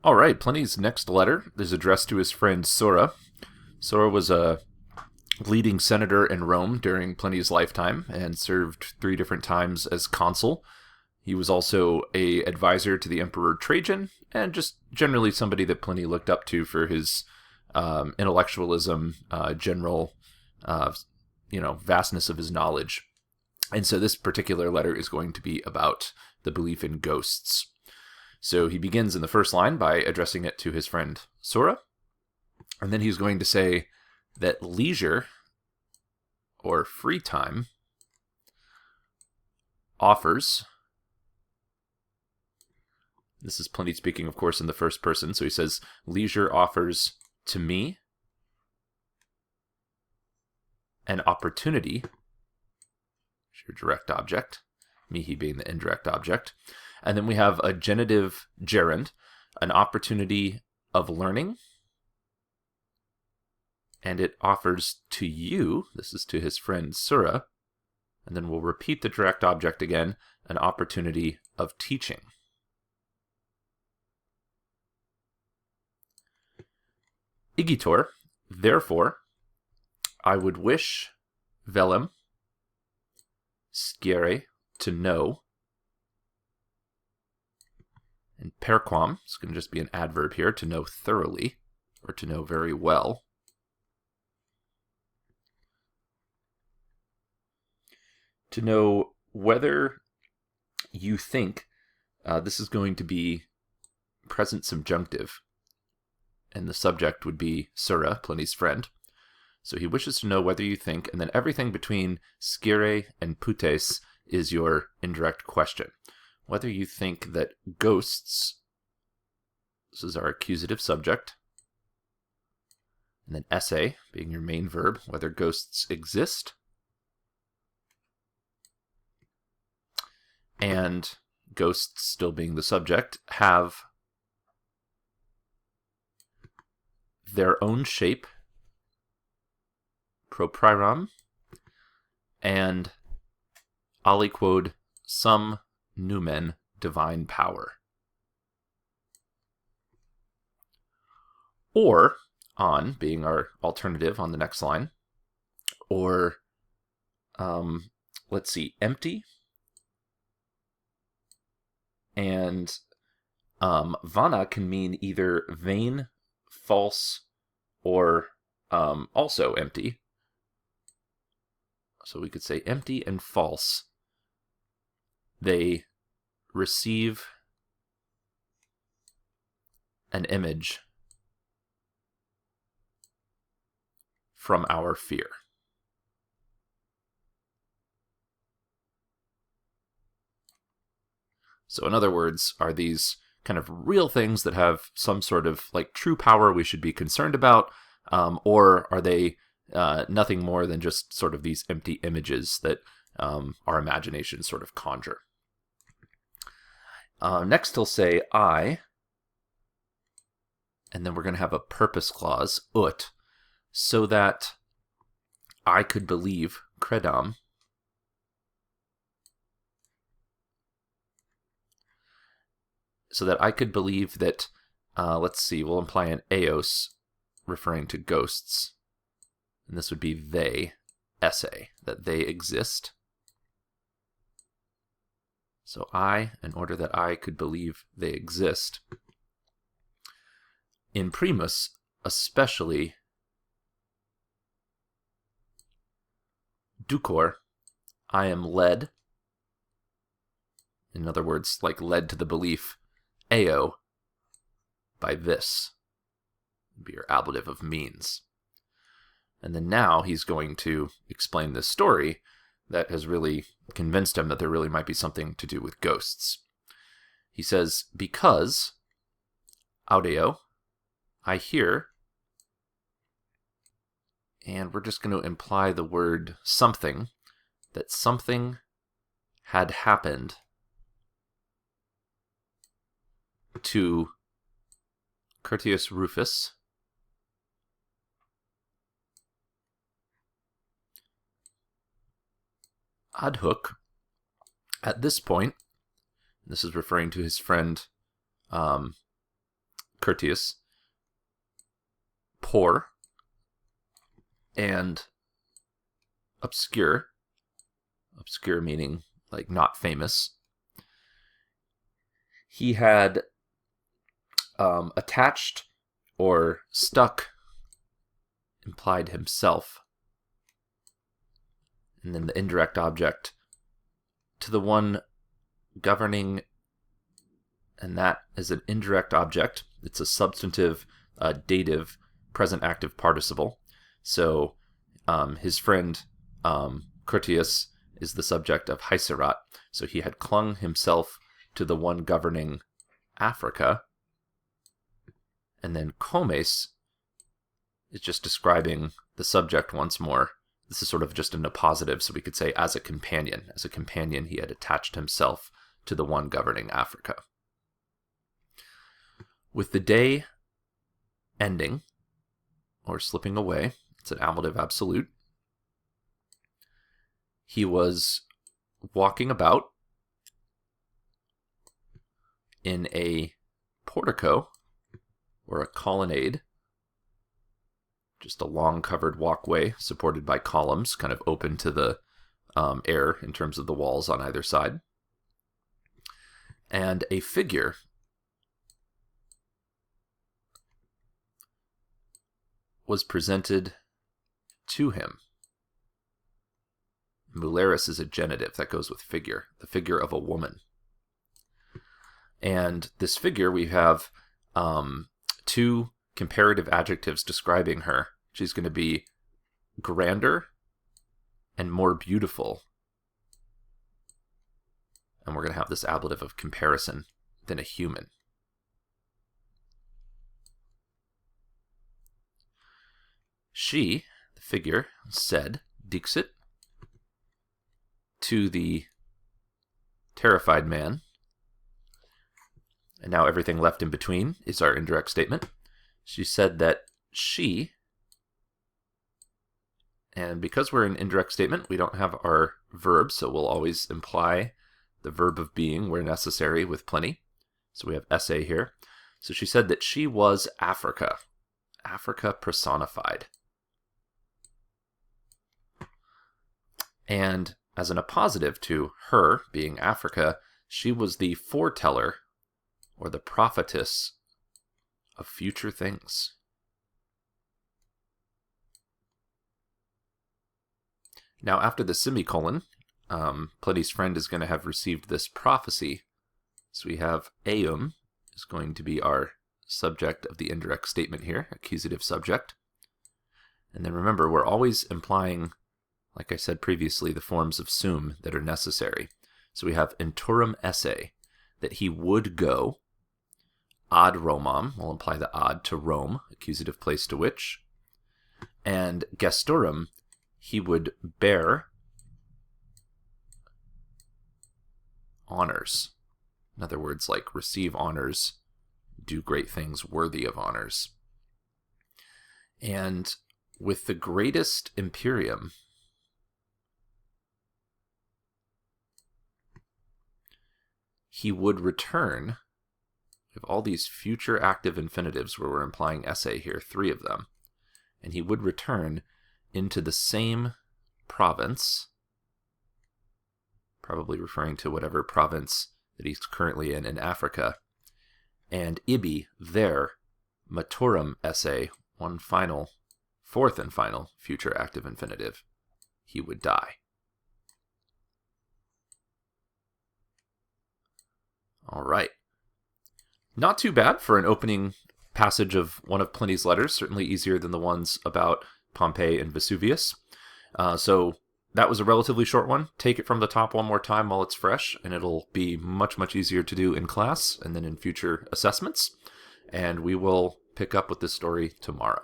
All right, Pliny's next letter is addressed to his friend Sora. Sora was a leading senator in Rome during Pliny's lifetime and served 3 different times as consul. He was also a advisor to the Emperor Trajan and just generally somebody that Pliny looked up to for his intellectualism, general, vastness of his knowledge. And so this particular letter is going to be about the belief in ghosts. So he begins in the first line by addressing it to his friend Sora. And then he's going to say that leisure or free time offers, this is Pliny speaking, of course, in the first person, so he says, leisure offers to me an opportunity, your direct object, me, he being the indirect object. And then we have a genitive gerund, an opportunity of learning. And it offers to you, this is to his friend Sura, and then we'll repeat the direct object again, an opportunity of teaching. Igitor, therefore, I would wish velem, scere, to know, and perquam, it's going to just be an adverb here, to know thoroughly, or to know very well. To know whether you think, this is going to be present subjunctive, and the subject would be Sura, Pliny's friend. So he wishes to know whether you think, and then everything between scire and putes is your indirect question. Whether you think that ghosts, this is our accusative subject, and then esse being your main verb, whether ghosts exist, and ghosts still being the subject, have their own shape, propriram, and aliquod some numen, divine power. Or, on, being our alternative on the next line, or, let's see, empty, and vana can mean either vain, false, or also empty. So we could say empty and false. They receive an image from our fear. So in other words, are these kind of real things that have some sort of like true power we should be concerned about, or are they nothing more than just sort of these empty images that our imagination sort of conjure? Next he'll say I, and then we're going to have a purpose clause, ut, so that I could believe, credam, so that I could believe that, let's see, we'll imply an eos referring to ghosts. And this would be they, esse, that they exist. So I, in order that I could believe they exist. In primus, especially, ducor, I am led, in other words, like led to the belief, eo, by this, would be your ablative of means. And then now he's going to explain this story that has really convinced him that there really might be something to do with ghosts. He says, because, audeo, I hear, and we're just going to imply the word something, that something had happened to Curtius Rufus, ad hoc, at this point, this is referring to his friend courteous, poor, and obscure. Obscure meaning like not famous. He had attached or stuck, implied himself, and then the indirect object to the one governing, and that is an indirect object. It's a substantive, dative, present active participle. So his friend Curtius is the subject of Heiserat. So he had clung himself to the one governing Africa. And then Comes is just describing the subject once more. This is sort of just in a positive, so we could say as a companion. As a companion, he had attached himself to the one governing Africa. With the day ending, or slipping away, it's an ablative absolute, he was walking about in a portico or a colonnade, just a long covered walkway supported by columns, kind of open to the air in terms of the walls on either side. And a figure was presented to him. Mularis is a genitive that goes with figure, the figure of a woman. And this figure, we have two comparative adjectives describing her. She's going to be grander and more beautiful. And we're going to have this ablative of comparison than a human. She, the figure, said, Dixit, to the terrified man. And now everything left in between is our indirect statement. She said that she, and because we're in indirect statement, we don't have our verb, so we'll always imply the verb of being where necessary with Pliny. So we have essay here. So she said that she was Africa, Africa personified. And as an appositive to her being Africa, she was the foreteller or the prophetess of future things. Now, after the semicolon, Pliny's friend is going to have received this prophecy. So we have eum is going to be our subject of the indirect statement here, accusative subject. And then remember, we're always implying, like I said previously, the forms of sum that are necessary. So we have inturum esse, that he would go. Ad Romam, will imply the ad to Rome, accusative place to which. And gestorum, he would bear honors. In other words, like receive honors, do great things worthy of honors. And with the greatest imperium, he would return. We have all these future active infinitives where we're implying essay here, 3 of them. And he would return into the same province, probably referring to whatever province that he's currently in Africa. And ibi, there, maturum esse, one final, 4th and final future active infinitive, he would die. All right. Not too bad for an opening passage of one of Pliny's letters, certainly easier than the ones about Pompeii and Vesuvius. So that was a relatively short one. Take it from the top one more time while it's fresh, and it'll be much, much easier to do in class and then in future assessments. And we will pick up with this story tomorrow.